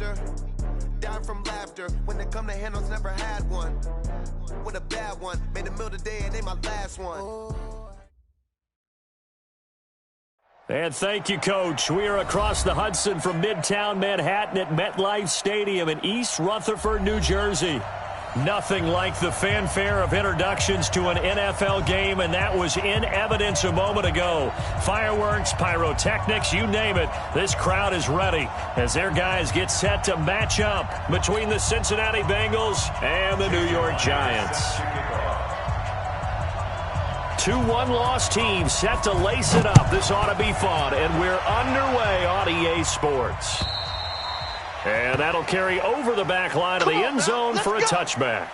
after. Dying from laughter. When it come to handles, never had one. With a bad one. Made a meal today and ain't my last one. And thank you, Coach. We are across the Hudson from Midtown Manhattan at MetLife Stadium in East Rutherford, New Jersey. Nothing like the fanfare of introductions to an NFL game, and that was in evidence a moment ago. Fireworks, pyrotechnics, you name it. This crowd is ready as their guys get set to match up between the Cincinnati Bengals and the New York Giants. Two one-loss teams set to lace it up. This ought to be fun, and we're underway on EA Sports. And that'll carry over the back line of the end zone for a touchback.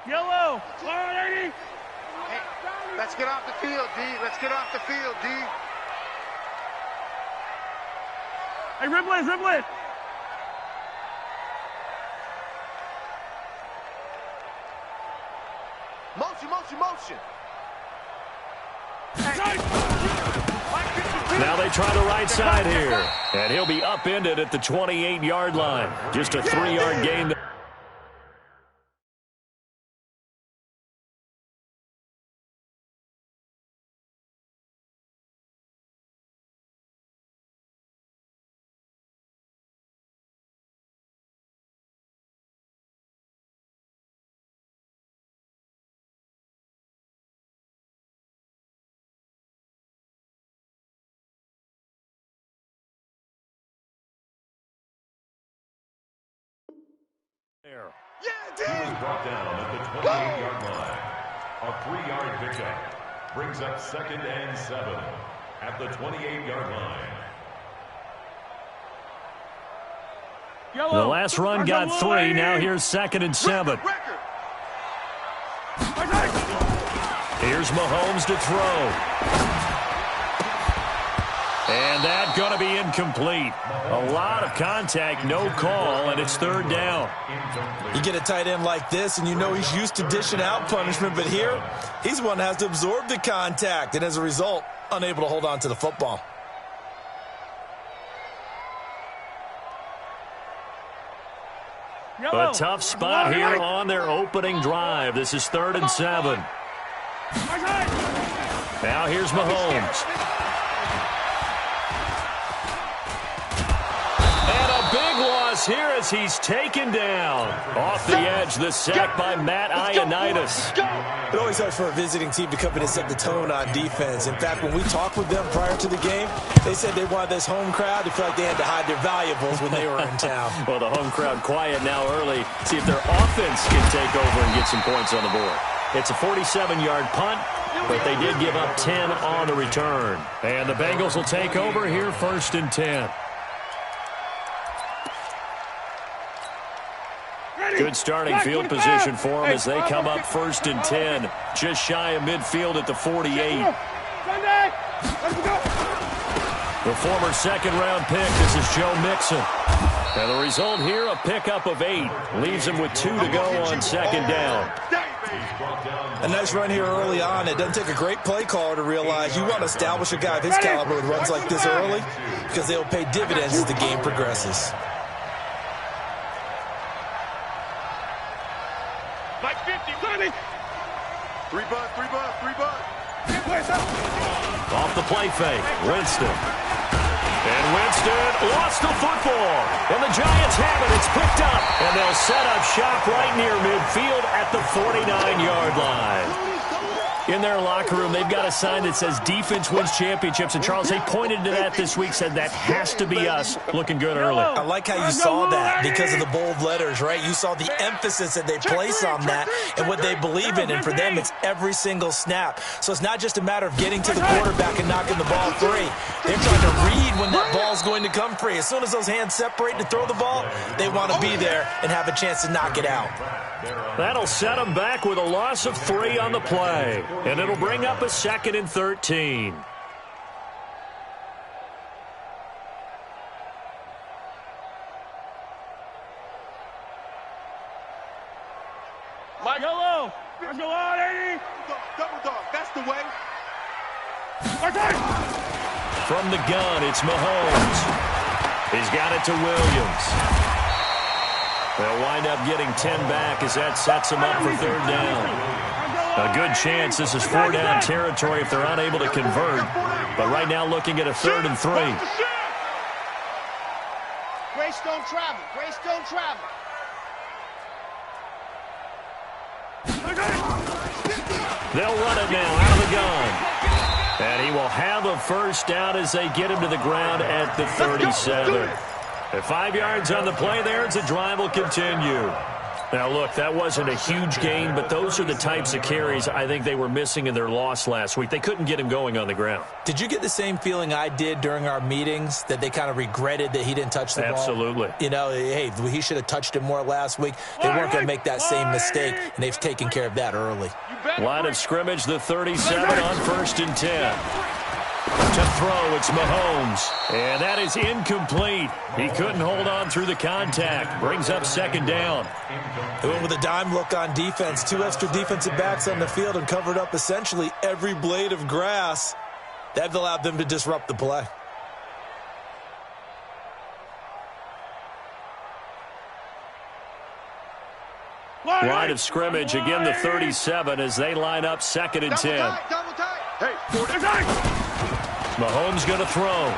Yellow, 180. Hey, let's get off the field, D. Let's get off the field, D. Hey, Riblet, Riblet. Motion, motion, motion. Now they try the right side here. And he'll be upended at the 28-yard line. Just a 3-yard gain. He was brought down at the 28-yard line. A 3-yard pickup brings up 2nd and 7 at the 28-yard line. Yellow. The last run got 3. Now here's 2nd and 7. Here's Mahomes to throw. And that's going to be incomplete. A lot of contact, no call, and it's 3rd down. You get a tight end like this, and you know he's used to dishing out punishment, but here, he's one that has to absorb the contact, and as a result, unable to hold on to the football. A tough spot here on their opening drive. This is 3rd and 7. Now here's Mahomes. Here as he's taken down. Off the edge, the sack by Matt Ioannidis. It always helps for a visiting team to come in and set the tone on defense. In fact, when we talked with them prior to the game, they said they wanted this home crowd to feel like they had to hide their valuables when they were in town. Well, the home crowd quiet now early. See if their offense can take over and get some points on the board. It's a 47-yard punt, but they did give up 10 on the return. And the Bengals will take over here 1st and 10. Good starting field position for them as they come up 1st and 10. Just shy of midfield at the 48. The former 2nd-round pick, this is Joe Mixon. And the result here, a pickup of 8. Leaves him with 2 to go on 2nd down. A nice run here early on. It doesn't take a great play caller to realize you want to establish a guy of his caliber with runs like this early because they'll pay dividends as the game progresses. Like 50, 30. 3 bucks, 3 bucks, 3 bucks. Off the play fake, Winston. And Winston lost the football. And the Giants have it. It's picked up. And they'll set up shop right near midfield at the 49-yard line. In their locker room, they've got a sign that says defense wins championships. And, Charles, they pointed to that this week, said that has to be us. Looking good early. I like how you saw that because of the bold letters, right? You saw the emphasis that they place on that and what they believe in. And for them, it's every single snap. So it's not just a matter of getting to the quarterback and knocking the ball free. They're trying to read when that ball's going to come free. As soon as those hands separate to throw the ball, they want to be there and have a chance to knock it out. That'll set them back with a loss of 3 on the play. And it'll bring up a 2nd and 13. Mike, yellow. Let's go on, 80. Double dog. That's the way. From the gun, it's Mahomes. He's got it to Williams. They'll wind up getting 10 back as that sets them up for 3rd down. A good chance this is 4-down territory if they're unable to convert. But right now looking at a 3rd and 3. Grace don't travel. Grace don't travel. They'll run it now out of the gun. And he will have a 1st down as they get him to the ground at the 37. At 5 yards on the play there, the drive will continue. Now, look, that wasn't a huge gain, but those are the types of carries I think they were missing in their loss last week. They couldn't get him going on the ground. Did you get the same feeling I did during our meetings, that they kind of regretted that he didn't touch the ball? Absolutely. You know, hey, he should have touched it more last week. They weren't going to make that same mistake, and they've taken care of that early. Line of scrimmage, the 37 on 1st and 10. To throw, it's Mahomes. And that is incomplete. He couldn't hold on through the contact. Brings up 2nd down. They went with a dime look on defense. 2 extra defensive backs on the field and covered up essentially every blade of grass. That allowed them to disrupt the play. Line of scrimmage, again the 37 as they line up 2nd and 10. Double tight. Hey, Mahomes going to throw.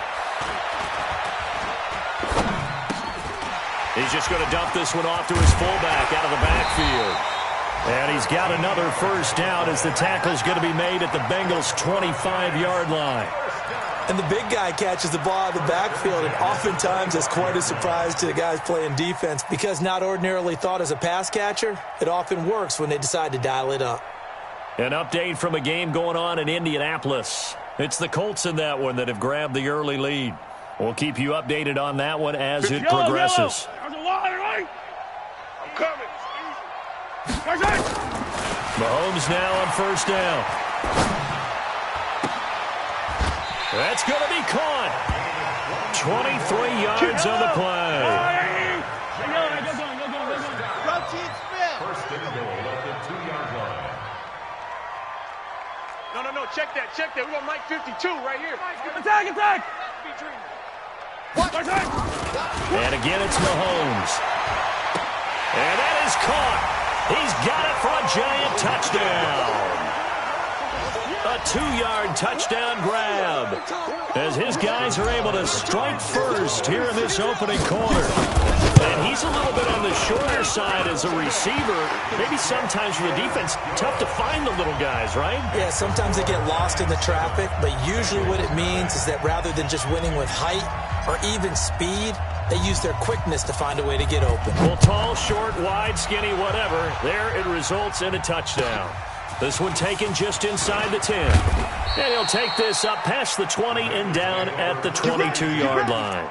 He's just going to dump this one off to his fullback out of the backfield. And he's got another 1st down as the tackle's going to be made at the Bengals' 25-yard line. And the big guy catches the ball out of the backfield, and oftentimes it's quite a surprise to the guys playing defense because not ordinarily thought as a pass catcher, it often works when they decide to dial it up. An update from a game going on in Indianapolis. It's the Colts in that one that have grabbed the early lead. We'll keep you updated on that one as it progresses. There's a line, right? I'm coming. Mahomes now on 1st down. That's going to be caught. 23 yards on the play. Go team spin. 1st and goal at the 2-yard line. No. Check that. We're going to Mike 52 right here. Attack. And again, it's Mahomes. And that is caught. He's got it for a giant touchdown. A 2-yard touchdown grab as his guys are able to strike first here in this opening quarter. And he's a little bit on the shorter side as a receiver. Maybe sometimes for the defense, tough to find the little guys, right? Yeah, sometimes they get lost in the traffic, but usually what it means is that rather than just winning with height or even speed, they use their quickness to find a way to get open. Well, tall, short, wide, skinny, whatever, there it results in a touchdown. This one taken just inside the 10. And he'll take this up past the 20 and down at the 22-yard line.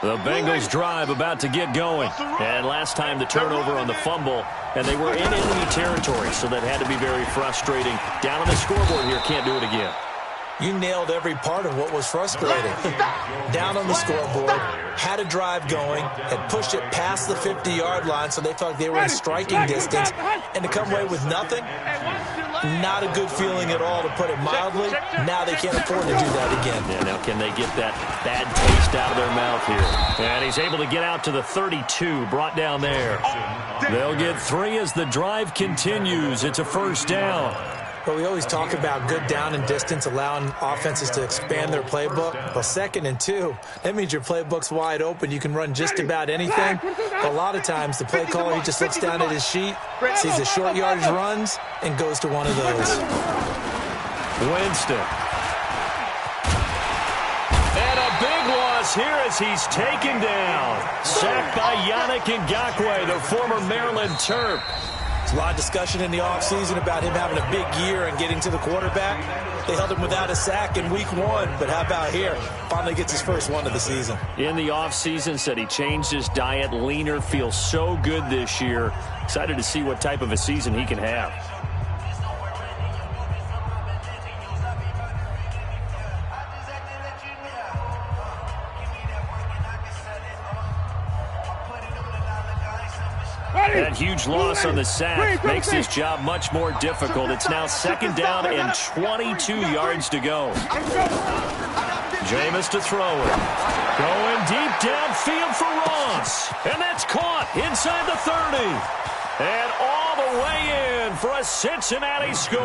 The Bengals drive about to get going. And last time the turnover on the fumble, and they were in enemy territory, so that had to be very frustrating. Down on the scoreboard here, can't do it again. You nailed every part of what was frustrating. Down on the scoreboard, had a drive going, had pushed it past the 50-yard line so they felt like they were in striking distance, and to come away with nothing, not a good feeling at all, to put it mildly. Now they can't afford to do that again. Yeah, now can they get that bad taste out of their mouth here? And he's able to get out to the 32, brought down there. They'll get 3 as the drive continues. It's a 1st down. But we always talk about good down and distance, allowing offenses to expand their playbook. Well, 2nd and 2, that means your playbook's wide open. You can run just about anything. But a lot of times, the play caller, he just looks down at his sheet, sees the short yardage runs, and goes to one of those. Winston. And a big loss here as he's taken down. Sacked by Yannick Ngakoue, the former Maryland Terp. A lot of discussion in the offseason about him having a big year and getting to the quarterback. They held him without a sack in week 1, but how about here? Finally gets his first one of the season. In the offseason, said he changed his diet, leaner, feels so good this year. Excited to see what type of a season he can have. That huge loss on the sack makes his job much more difficult. It's now 2nd down and 22 yards to go. Jameis to throw it. Going deep downfield for Ross. And that's caught inside the 30. And all the way in for a Cincinnati score.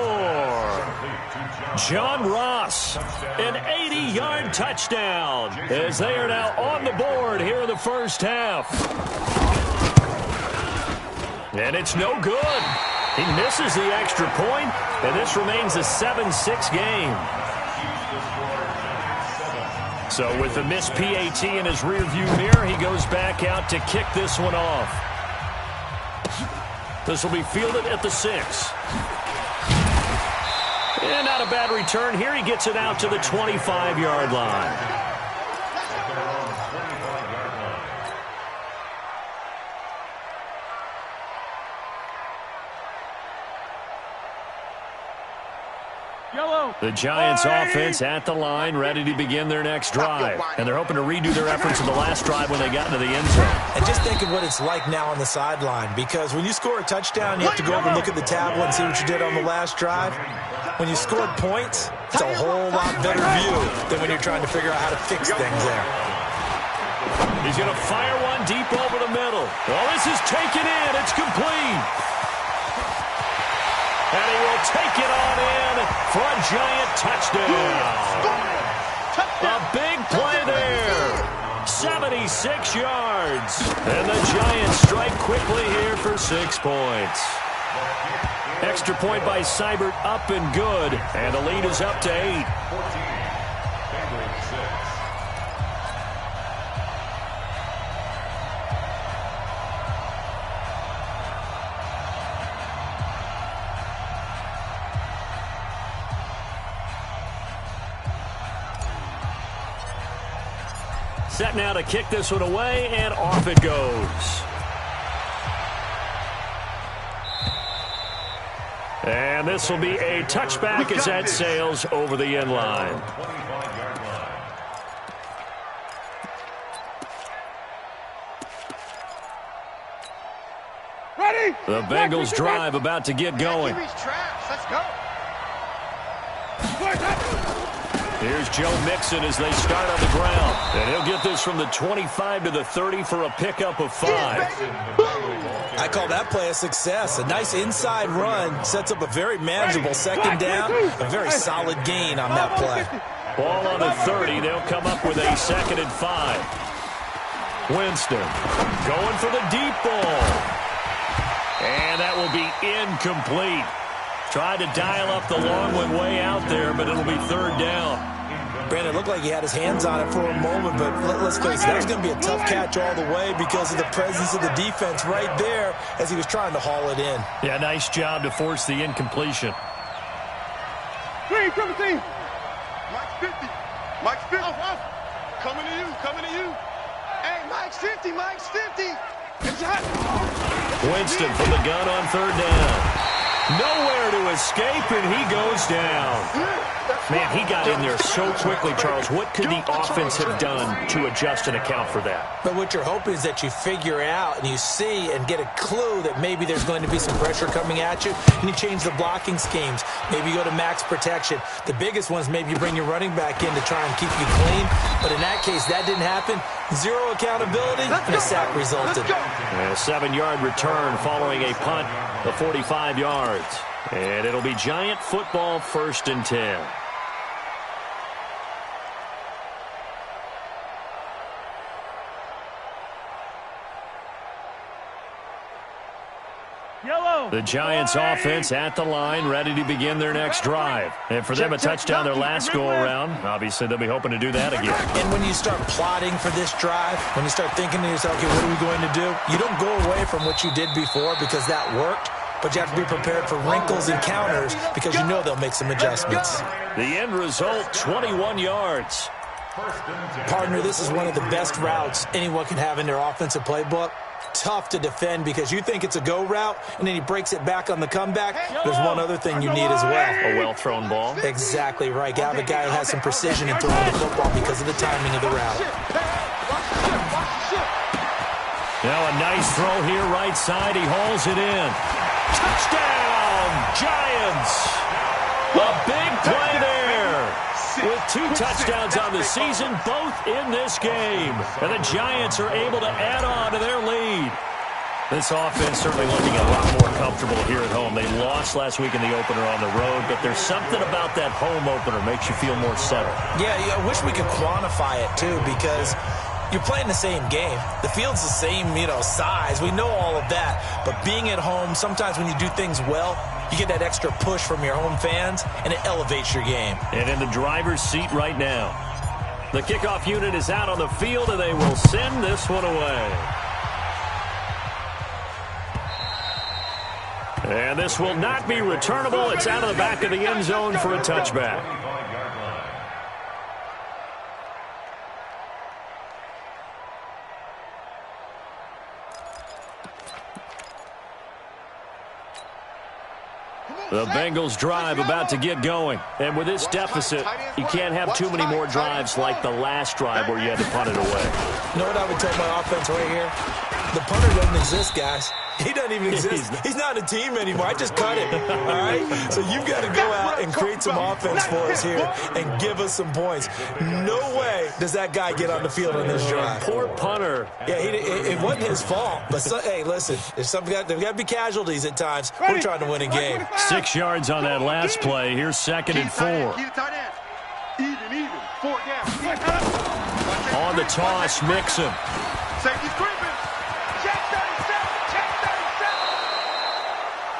John Ross, an 80-yard touchdown as they are now on the board here in the first half. And it's no good. He misses the extra point, and this remains a 7-6 game. So with the missed PAT in his rearview mirror, he goes back out to kick this one off. This will be fielded at the 6. And not a bad return here. He gets it out to the 25-yard line. The Giants offense at the line, ready to begin their next drive. And they're hoping to redo their efforts in the last drive when they got into the end zone. And just think of what it's like now on the sideline, because when you score a touchdown, you have to go over and look at the tablet and see what you did on the last drive. When you scored points, it's a whole lot better view than when you're trying to figure out how to fix things there. He's going to fire one deep over the middle. Well, this is taken in. It's complete. And he will take it on in for a Giant touchdown. A big play there. 76 yards. And the Giants strike quickly here for 6 points. Extra point by Seibert, up and good. And the lead is up to 8. Set now to kick this one away, and off it goes. And this will be a touchback as that sails over the end line. Ready? The Bengals drive about to get going. Let's go. Here's Joe Mixon as they start on the ground. And he'll get this from the 25 to the 30 for a pickup of 5. I call that play a success. A nice inside run sets up a very manageable 2nd down. A very solid gain on that play. Ball on the 30. They'll come up with a 2nd and 5. Winston going for the deep ball. And that will be incomplete. Tried to dial up the long one way out there, but it'll be 3rd down. Brandon, it looked like he had his hands on it for a moment, but let's face it, that was going to be a tough catch all the way because of the presence of the defense right there as he was trying to haul it in. Yeah, nice job to force the incompletion. Green, triple team. Mike's 50. Mike's 50. Coming to you. Coming to you. Hey, Mike's 50. Mike's 50. It's hot. Winston from the gun on 3rd down. Nowhere to escape, and he goes down. Man, he got in there so quickly, Charles. What could the offense have done to adjust and account for that? But what you're hoping is that you figure out and you see and get a clue that maybe there's going to be some pressure coming at you, and you change the blocking schemes. Maybe you go to max protection. The biggest one is maybe you bring your running back in to try and keep you clean. But in that case, that didn't happen. 0 accountability, and a sack resulted. A 7-yard return following a punt of 45 yards. And it'll be Giant football, 1st and 10. Yellow. The Giants offense at the line, ready to begin their next drive. And for them, a touchdown their last go-around. Obviously, they'll be hoping to do that again. And when you start plotting for this drive, when you start thinking to yourself, okay, what are we going to do? You don't go away from what you did before because that worked. but you have to be prepared for wrinkles and counters because you know they'll make some adjustments. The end result, 21 yards. Partner, this is one of the best routes anyone can have in their offensive playbook. Tough to defend because you think it's a go route, and then he breaks it back on the comeback. There's one other thing you need as well. A well-thrown ball. Exactly right. You have a guy who has some precision in throwing the football because of the timing of the route. Now a nice throw here, right side. He hauls it in. Touchdown, Giants! A big play there. With 2 touchdowns on the season, both in this game. And the Giants are able to add on to their lead. This offense certainly looking a lot more comfortable here at home. They lost last week in the opener on the road, but there's something about that home opener makes you feel more settled. Yeah, I wish we could quantify it, too, because you're playing the same game. The field's the same, size. We know all of that. But being at home, sometimes when you do things well, you get that extra push from your home fans, and it elevates your game. And in the driver's seat right now. The kickoff unit is out on the field, and they will send this one away. And this will not be returnable. It's out of the back of the end zone for a touchback. The Bengals drive about to get going. And with this deficit, you can't have too many more drives like the last drive where you had to punt it away. You know what I would tell my offense right here? The punter doesn't exist, guys. He doesn't even exist. He's not a team anymore. I just cut him, all right? So you've got to go out and create some offense for us here and give us some points. No way does that guy get on the field on this drive. Poor punter. Yeah, it wasn't his fault. But, hey, listen, there's got to be casualties at times. We're trying to win a game. 6 yards on that last play. Here's 2nd and 4. Even. 4 down. On the toss, Mixon. Safety's creeping.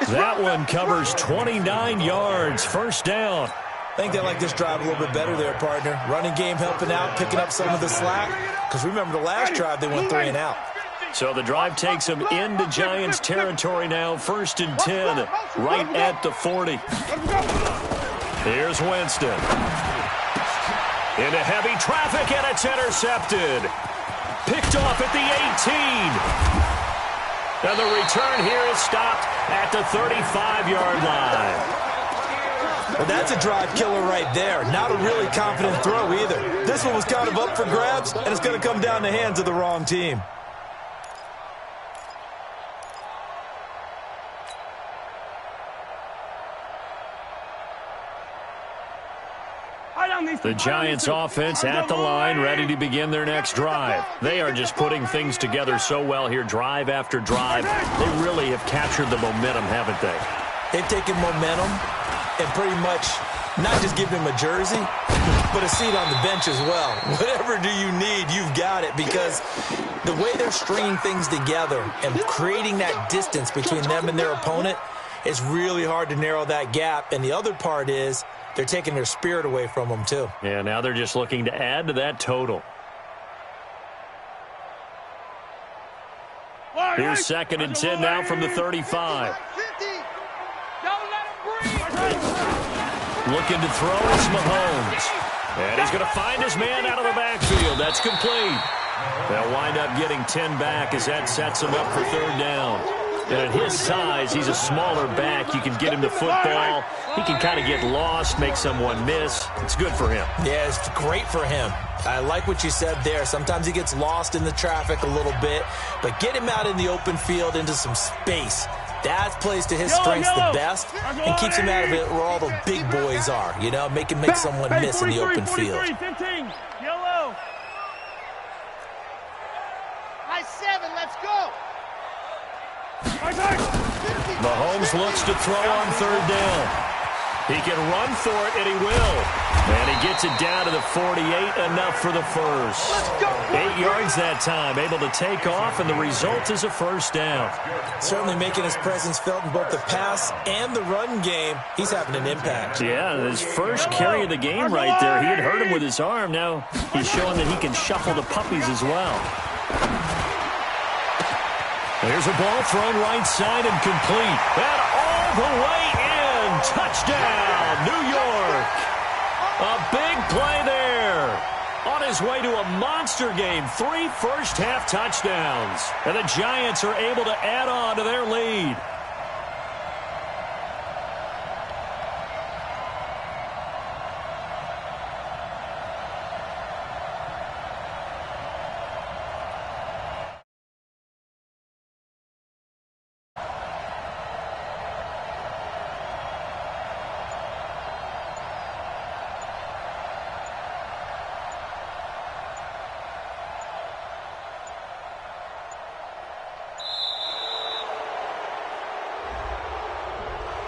That one covers 29 yards. First down. I think they like this drive a little bit better there, partner. Running game helping out, picking up some of the slack. Because remember the last drive, they went 3 and out. So the drive takes them into Giants territory now. 1st and 10, right at the 40. Here's Winston. Into heavy traffic, and it's intercepted. Picked off at the 18. And the return here is stopped at the 35-yard line. Well, that's a drive killer right there. Not a really confident throw either. This one was kind of up for grabs, and it's going to come down the hands of the wrong team. The Giants offense at the line, ready to begin their next drive. They are just putting things together so well here, drive after drive. They really have captured the momentum, haven't they? They've taken momentum and pretty much not just give him a jersey, but a seat on the bench as well. Whatever do you need, you've got it, because the way they're stringing things together and creating that distance between them and their opponent, it's really hard to narrow that gap. And the other part is they're taking their spirit away from them, too. Yeah, now they're just looking to add to that total. Here's 2nd and 10 now from the 35. Looking to throw is Mahomes. And he's going to find his man out of the backfield. That's complete. They'll wind up getting 10 back as that sets him up for 3rd down. And at his size, he's a smaller back. You can get him the football. He can kind of get lost, make someone miss. It's good for him. Yeah, it's great for him. I like what you said there. Sometimes he gets lost in the traffic a little bit, but get him out in the open field into some space. That plays to his strengths the best and keeps him out of it where all the big boys are, make someone miss in the open field. 15, yellow. High 7, let's go. Mahomes looks to throw on 3rd down. He can run for it, and he will. And he gets it down to the 48, enough for the first. 8 yards that time, able to take off, and the result is a 1st down. Certainly making his presence felt in both the pass and the run game. He's having an impact. Yeah, his first carry of the game right there. He had hurt him with his arm. Now he's showing that he can shuffle the puppies as well. Here's a ball thrown right side and complete. And all the way in. Touchdown, New York. A big play there. On his way to a monster game, 3 first-half touchdowns. And the Giants are able to add on to their lead.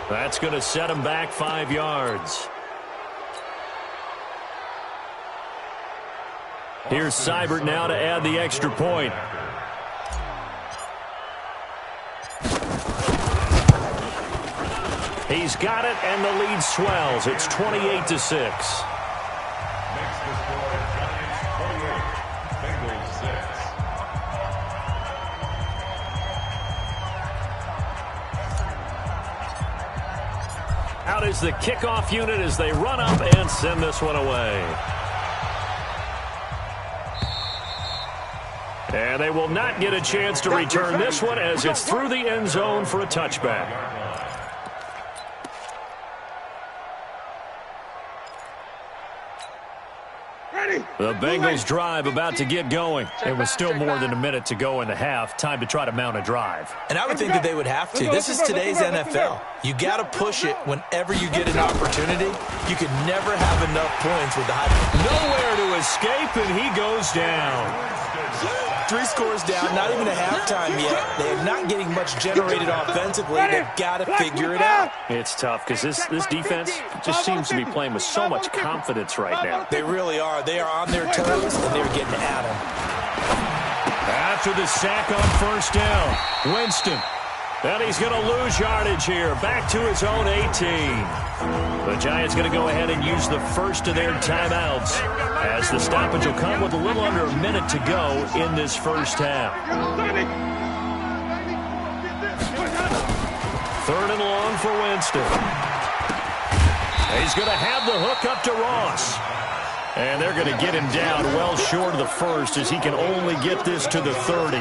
That's going to set him back 5 yards. Here's Seibert now to add the extra point. He's got it, and the lead swells. It's 28-6. Out is the kickoff unit as they run up and send this one away. And they will not get a chance to return this one as it's through the end zone for a touchback. The Bengals drive about to get going. It was still more than a minute to go in the half. Time to try to mount a drive. And I would think that they would have to. This is today's NFL. You got to push it whenever you get an opportunity. You can never have enough points with the high. Nowhere to escape, and he goes down. 3 scores down, not even a halftime yet. They are not getting much generated offensively. They've got to figure it out. It's tough because this defense just seems to be playing with so much confidence right now. They really are. They are on their toes, and they're getting at them. After the sack on first down, Winston. And he's going to lose yardage here. Back to his own 18. The Giants going to go ahead and use the first of their timeouts as the stoppage will come with a little under a minute to go in this first half. 3rd and long for Winston. He's going to have the hook up to Ross. And they're going to get him down well short of the first as he can only get this to the 30.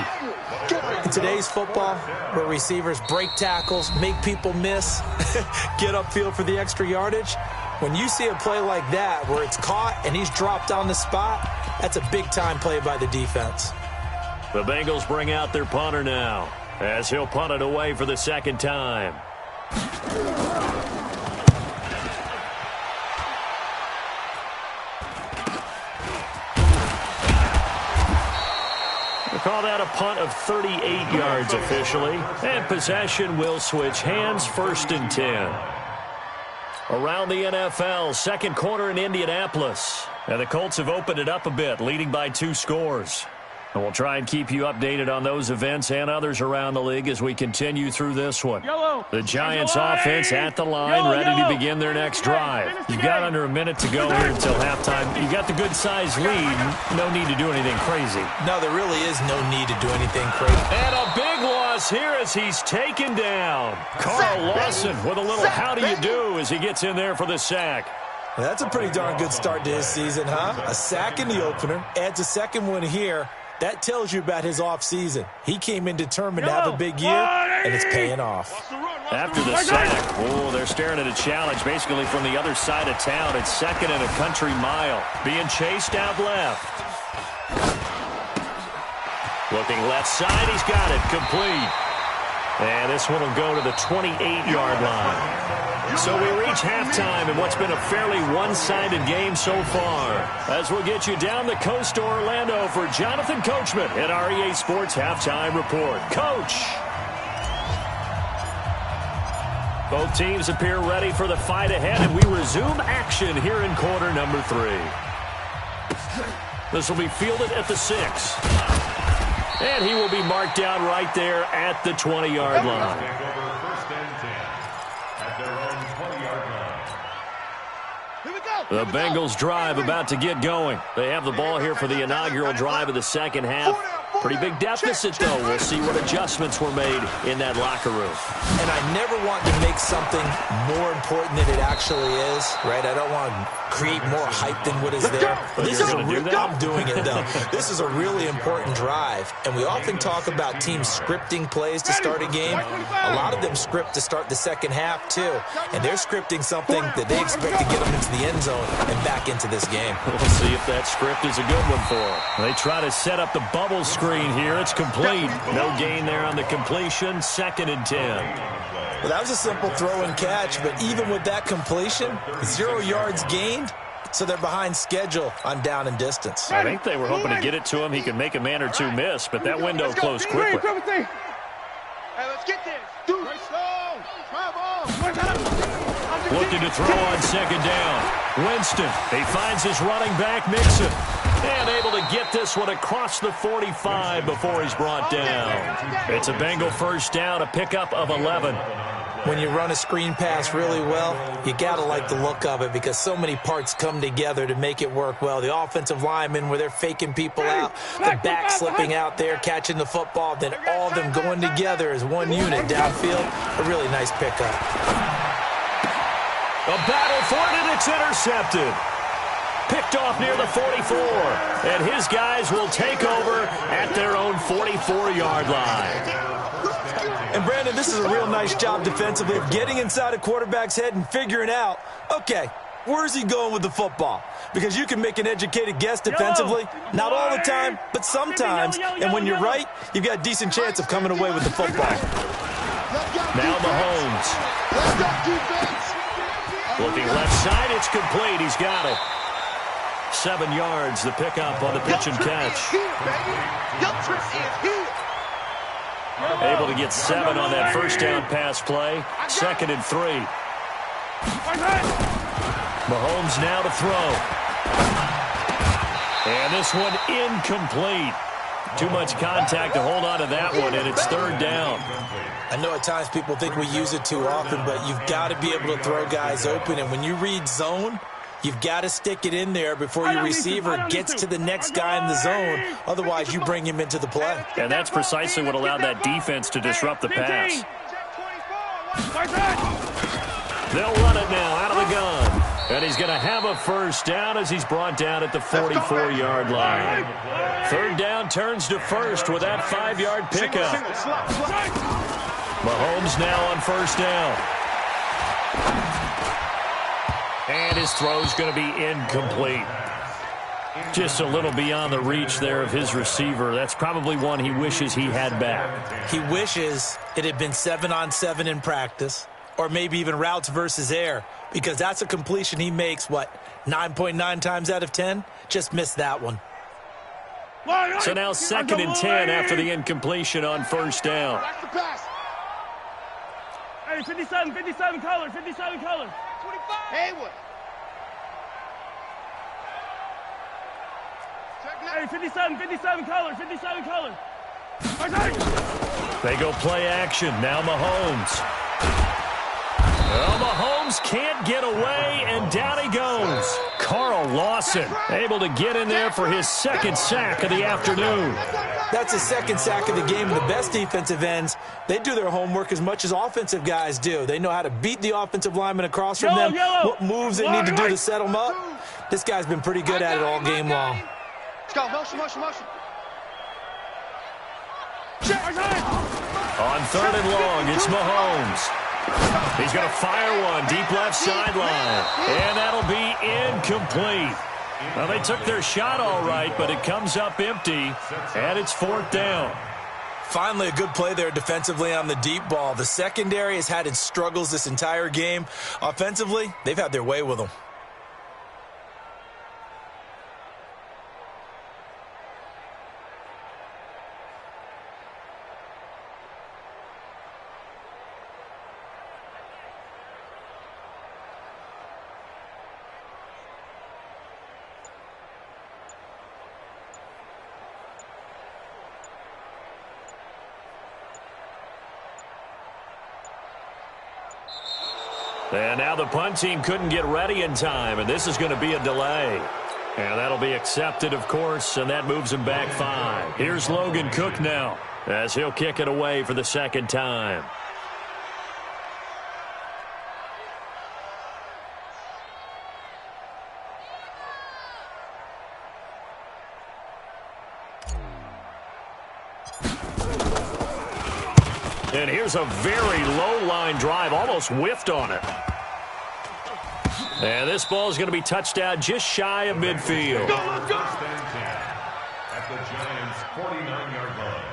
In today's football, where receivers break tackles, make people miss, get upfield for the extra yardage, when you see a play like that where it's caught and he's dropped on the spot, that's a big-time play by the defense. The Bengals bring out their punter now as he'll punt it away for the second time. Call that a punt of 38 yards officially. And possession will switch hands, 1st and 10. Around the NFL, second quarter in Indianapolis. And the Colts have opened it up a bit, leading by 2 scores. And we'll try and keep you updated on those events and others around the league as we continue through this one. The Giants offense at the line, ready to begin their next drive. You've got under a minute to go here until halftime. You got the good-sized lead. No need to do anything crazy. No, there really is no need to do anything crazy. And a big loss here as he's taken down. Carl Lawson with a little how do you do as he gets in there for the sack. Well, that's a pretty darn good start to his season, huh? A sack in the opener, adds a second one here. That tells you about his offseason. He came in determined to have a big year, and it's paying off. After the sack, they're staring at a challenge basically from the other side of town. It's 2nd and a country mile. Being chased out left. Looking left side, he's got it. Complete. And this one will go to the 28-yard line. So we reach halftime in what's been a fairly one-sided game so far. As we'll get you down the coast to Orlando for Jonathan Coachman at our EA Sports Halftime Report. Coach! Both teams appear ready for the fight ahead, and we resume action here in quarter number 3. This will be fielded at the 6. And he will be marked down right there at the 20-yard line. The Bengals drive about to get going. They have the ball here for the inaugural drive of the second half. Pretty big deficit, though. We'll see what adjustments were made in that locker room. And I never want to make something more important than it actually is, right? I don't want to create more hype than what is there. This is I'm doing it, though. This is a really important drive, and we often talk about teams scripting plays to start a game. A lot of them script to start the second half, too, and they're scripting something that they expect to get them into the end zone and back into this game. We'll see if that script is a good one for them. They try to set up the bubble screen here. It's complete. No gain there on the completion. 2nd and 10. Well, that was a simple throw and catch, but even with that completion, 0 yards gained, so they're behind schedule on down and distance. I think they were hoping to get it to him. He could make a man or two miss, but that window closed quickly. Hey, let's get this. Dude, Looking to throw on 2nd down. Winston, he finds his running back, Mixon. And able to get this one across the 45 before he's brought down. It's a Bengal first down, a pickup of 11. When you run a screen pass really well, you got to like the look of it because so many parts come together to make it work well. The offensive linemen, where they're faking people out, the back slipping out there, catching the football, then all of them going together as one unit downfield. A really nice pickup. A battle for it, and it's intercepted. Picked off near the 44, and his guys will take over at their own 44-yard line. And, Brandon, this is a real nice job defensively of getting inside a quarterback's head and figuring out, okay, where's he going with the football? Because you can make an educated guess defensively, not all the time, but sometimes. And when you're right, you've got a decent chance of coming away with the football. Now Mahomes. Let's go, defense. Looking left side, it's complete. He's got it. 7 yards, the pickup on the pitch and catch. Able to get 7 on that first down pass play. 2nd and 3. Mahomes now to throw. And this one incomplete. Too much contact to hold on to that one, and it's 3rd down. I know at times people think we use it too often, but you've got to be able to throw guys open. And when you read zone, you've got to stick it in there before your receiver gets to the next guy in the zone. Otherwise, you bring him into the play. And that's precisely what allowed that defense to disrupt the pass. They'll run it now out of the gun. And he's going to have a first down as he's brought down at the 44-yard line. 3rd down turns to 1st with that 5-yard pickup. Mahomes now on 1st down. And his throw's going to be incomplete. Just a little beyond the reach there of his receiver. That's probably one he wishes he had back. He wishes it had been 7-on-7 in practice, or maybe even routes versus air, because that's a completion he makes, 9.9 times out of 10? Just missed that one. So now 2nd and 10 after the incompletion on 1st down. Hey, 57 color, 57 color. 25. Haywood. Hey, 57 color, 57 color. They go play action. Now Mahomes. Well, Mahomes can't get away, and down he goes. Carl Lawson able to get in there for his 2nd sack of the afternoon. That's his 2nd sack of the game. The best defensive ends, they do their homework as much as offensive guys do. They know how to beat the offensive lineman across from them, what moves they need to do to set them up. This guy's been pretty good at it all game long. Let's go, motion. On 3rd and long, it's Mahomes. He's going to fire one deep left sideline, and that'll be incomplete. Well, they took their shot all right, but it comes up empty, and it's 4th down. Finally, a good play there defensively on the deep ball. The secondary has had its struggles this entire game. Offensively, they've had their way with them. And now the punt team couldn't get ready in time, and this is going to be a delay. And that'll be accepted, of course, and that moves him back 5. Here's Logan Cook now as he'll kick it away for the second time. And here's a very low line drive, almost whiffed on it. And this ball is going to be touched down just shy of midfield. Go, let's go. At the Giants' 49-yard line.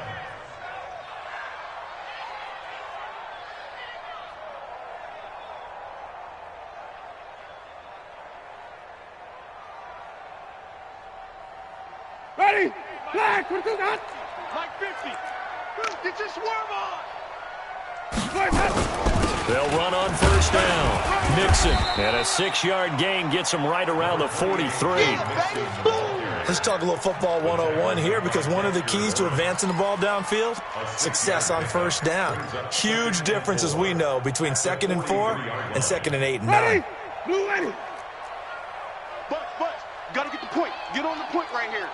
Ready? Black, what is that? Like 50. Get your swerve on. They'll run on first down. Mixon, and a 6-yard gain gets him right around the 43. Let's talk a little football 101 here, because one of the keys to advancing the ball downfield, success on first down. Huge difference, as we know, between 2nd and 4 and 2nd and 8 and 9. Blue ready. But, you gotta get the point. Get on the point right here.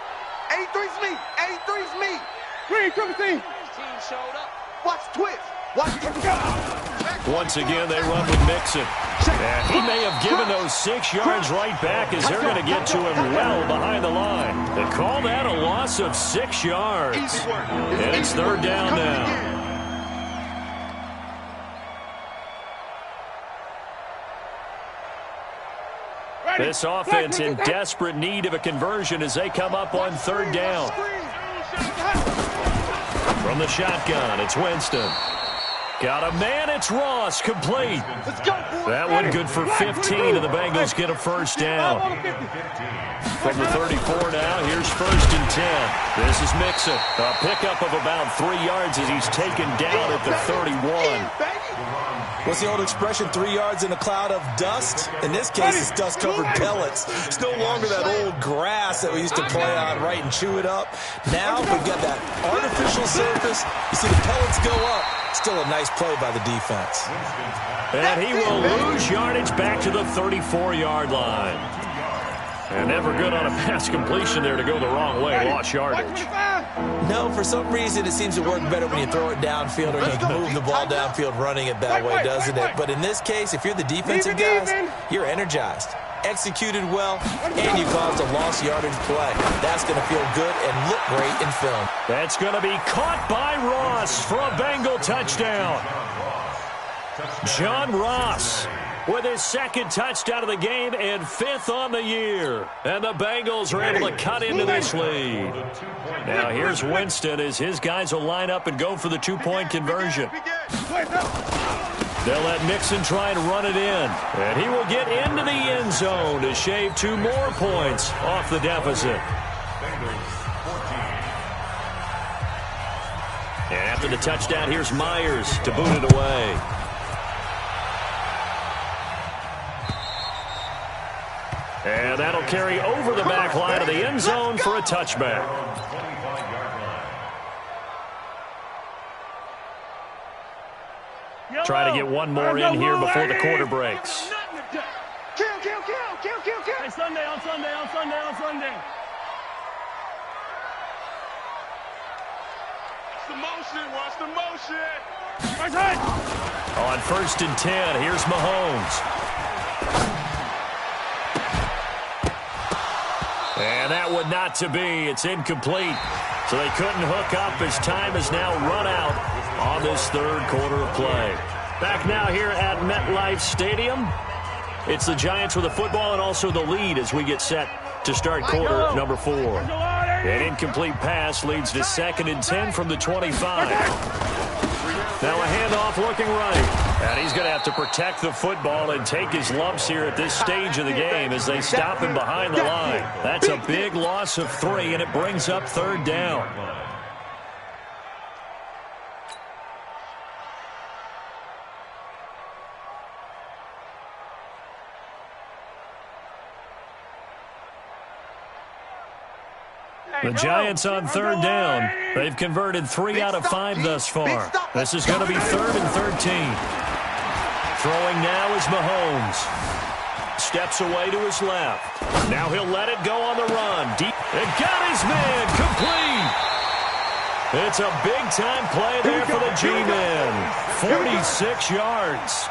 83's me. 83's me. Green, triple team. Team showed up. Watch twist. Watch Once again, they run with Mixon. And he may have given those 6 yards right back, as they're going to get to him well behind the line. They call that a loss of 6 yards. And it's 3rd down now. This offense in desperate need of a conversion as they come up on 3rd down. From the shotgun, it's Winston. Got a man, it's Ross, complete. That one good for 15, and the Bengals get a first down. From the 34 now, here's 1st and 10. This is Mixon. A pickup of about 3 yards as he's taken down at the 31. What's the old expression, 3 yards in a cloud of dust? In this case, it's dust-covered pellets. It's no longer that old grass that we used to play on, right, and chew it up. Now we've got that artificial surface. You see the pellets go up. Still a nice play by the defense. And he will lose yardage back to the 34-yard line. And never good on a pass completion there to go the wrong way. Lost yardage. No, for some reason, it seems to work better when you throw it downfield or you move the ball downfield running it that way, doesn't it? But in this case, if you're the defensive guys, you're energized, executed well, and you caused a lost yardage play. That's going to feel good and look great in film. That's going to be caught by Ross for a Bengal touchdown. John Ross with his 2nd touchdown of the game and 5th on the year. And the Bengals are able to cut into this lead. Now here's Winston as his guys will line up and go for the 2-point conversion. They'll let Mixon try and run it in. And he will get into the end zone to shave 2 more points off the deficit. And after the touchdown, here's Myers to boot it away. And that'll carry over the back line of the end zone for a touchback. Try to get one more in here before the quarter breaks. Kill. Hey, Sunday. Watch the motion. Right side. On 1st and 10, here's Mahomes. And that would not to be. It's incomplete. So they couldn't hook up as time has now run out on this 3rd quarter of play. Back now here at MetLife Stadium. It's the Giants with the football and also the lead as we get set to start quarter number 4. An incomplete pass leads to 2nd and 10 from the 25. Now a handoff looking right. And he's going to have to protect the football and take his lumps here at this stage of the game as they stop him behind the line. That's a big loss of 3, and it brings up 3rd down. The Giants on 3rd down. They've converted 3 out of 5 thus far. This is going to be 3rd and 13. Throwing now is Mahomes. Steps away to his left. Now he'll let it go on the run. Deep. And got his man. Complete. It's a big-time play there for the G-men. 46 yards.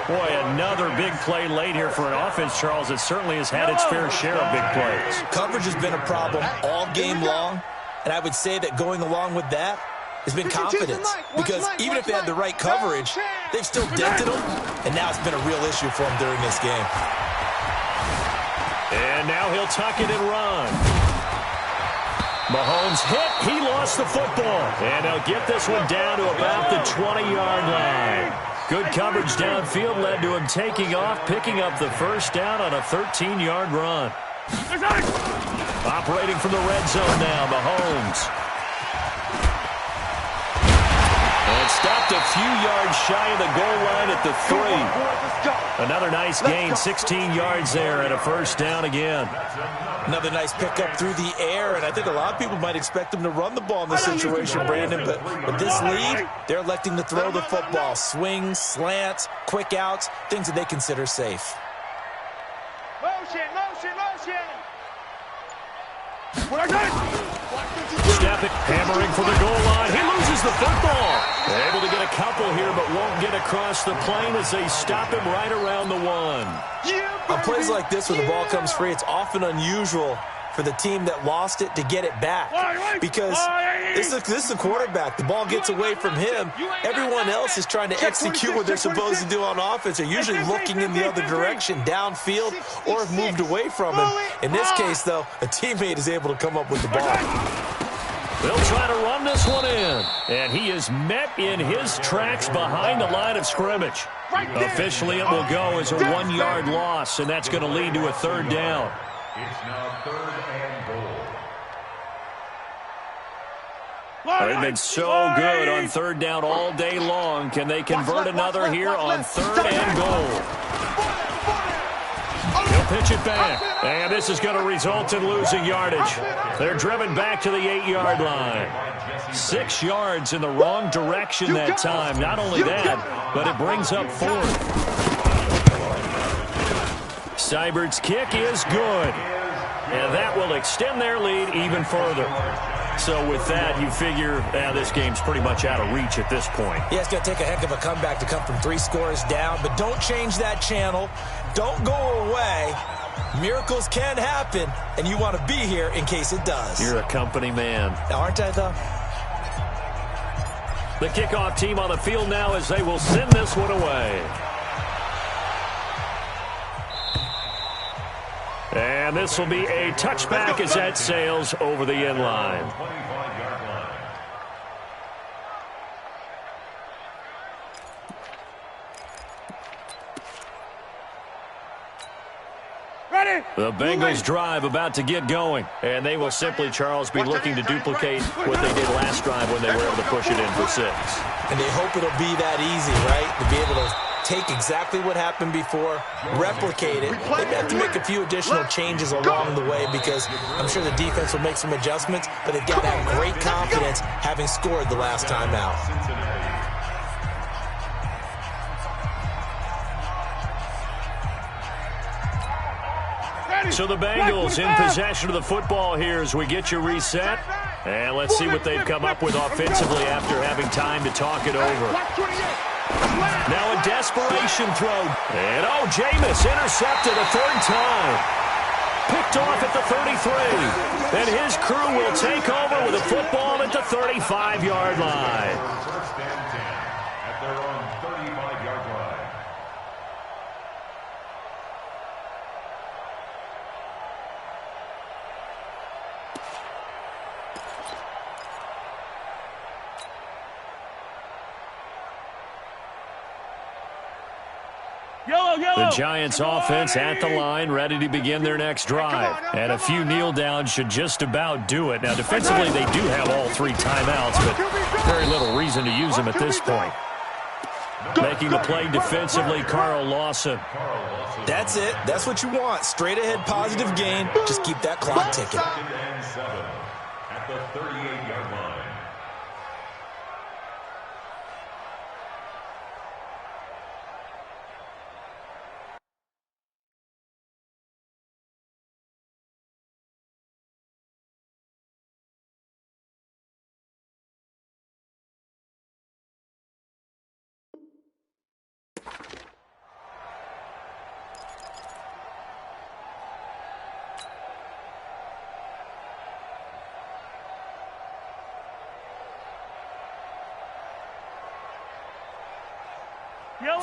Boy, another big play late here for an offense, Charles, that certainly has had its fair share of big plays. Coverage has been a problem all game long, and I would say that going along with that has been confidence, because even if they had the right coverage, they've still dented them, and now it's been a real issue for them during this game. And now he'll tuck it and run. Mahomes hit. He lost the football. And they'll get this one down to about the 20-yard line. Good coverage downfield led to him taking off, picking up the first down on a 13-yard run. Operating from the red zone now, Mahomes. And stopped a few yards shy of the goal line at the 3. Another nice gain, 16 yards there, and a first down again. Another nice pickup through the air, and I think a lot of people might expect them to run the ball in this situation, Brandon, but with this lead, they're electing to throw the football. Swings, slants, quick outs, things that they consider safe. Motion, motion, motion. Step it, hammering for the goal line. He loses the football. Able to get a couple here, but won't get across the plane as they stop him right around the 1. On plays like this where the ball comes free, it's often unusual for the team that lost it to get it back, because this is a quarterback. The ball gets away from him. Everyone else is trying to execute what they're supposed to do on offense. They're usually looking in the other direction, downfield, or have moved away from him. In this case, though, a teammate is able to come up with the ball. They'll try to run this one in. And he is met in his tracks behind the line of scrimmage. Officially, it will go as a 1-yard loss, and that's going to lead to a third down. It's now 3rd and goal. They've been so good on third down all day long. Can they convert another here on 3rd and goal? He'll pitch it back. And this is going to result in losing yardage. They're driven back to the 8-yard line. 6 yards in the wrong direction that time. Not only that, but it brings up 4th. Seibert's kick is good. And that will extend their lead even further. So with that, you figure this game's pretty much out of reach at this point. Yeah, it's going to take a heck of a comeback to come from 3 scores down, but don't change that channel. Don't go away. Miracles can happen, and you want to be here in case it does. You're a company man. Aren't I, though? The kickoff team on the field now as they will send this one away. And this will be a touchback as that sails over the end line. 25-yard line. Ready? The Bengals drive about to get going. And they will simply, Charles, be looking to duplicate what they did last drive when they were able to push it in for 6. And they hope it'll be that easy, right? To be able to take exactly what happened before, replicate it. They have to make a few additional changes along the way, because I'm sure the defense will make some adjustments, but they've got to have great confidence having scored the last time out. So the Bengals in possession of the football here as we get you reset. And let's see what they've come up with offensively after having time to talk it over. Now a desperation throw. And Jameis intercepted a 3rd time. Picked off at the 33. And his crew will take over with a football at the 35-yard line. 1st and 10 at their own 35-yard line. The Giants offense at the line, ready to begin their next drive. And a few kneel downs should just about do it. Now, defensively, they do have all 3 timeouts, but very little reason to use them at this point. Making the play defensively, Carl Lawson. That's it. That's what you want. Straight ahead positive gain. Just keep that clock ticking. 2nd and 7 at the 38-yard line.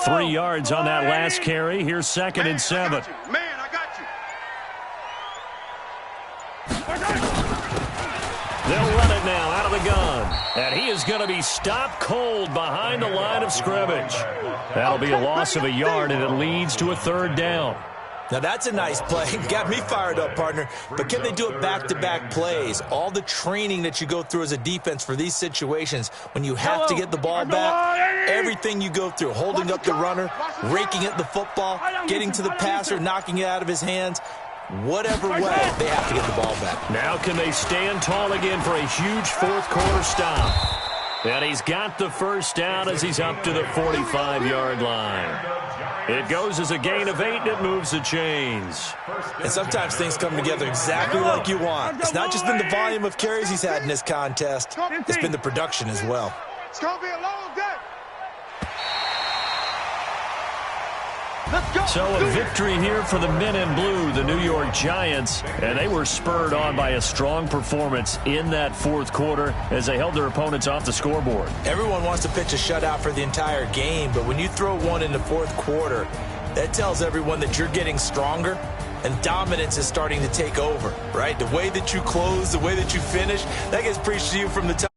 3 yards on that last carry. Here's 2nd and 7. Man, I got you. They'll run it now out of the gun. And he is going to be stopped cold behind the line of scrimmage. That'll be a loss of a yard, and it leads to a 3rd down. Now, that's a nice play. Got me fired up, partner. But can they do it back-to-back plays? All the training that you go through as a defense for these situations, when you have to get the ball back, everything you go through, holding up the runner, raking at the football, getting to the passer, knocking it out of his hands, whatever way, they have to get the ball back. Now can they stand tall again for a huge 4th quarter stop? And he's got the 1st down as he's up to the 45-yard line. It goes as a gain of 8, and it moves the chains. And sometimes things come together exactly like you want. It's not just been the volume of carries he's had in this contest. It's been the production as well. It's going to be a long day. So a victory here for the men in blue, the New York Giants, and they were spurred on by a strong performance in that 4th quarter as they held their opponents off the scoreboard. Everyone wants to pitch a shutout for the entire game, but when you throw one in the 4th quarter, that tells everyone that you're getting stronger and dominance is starting to take over, right? The way that you close, the way that you finish, that gets preached to you from the top.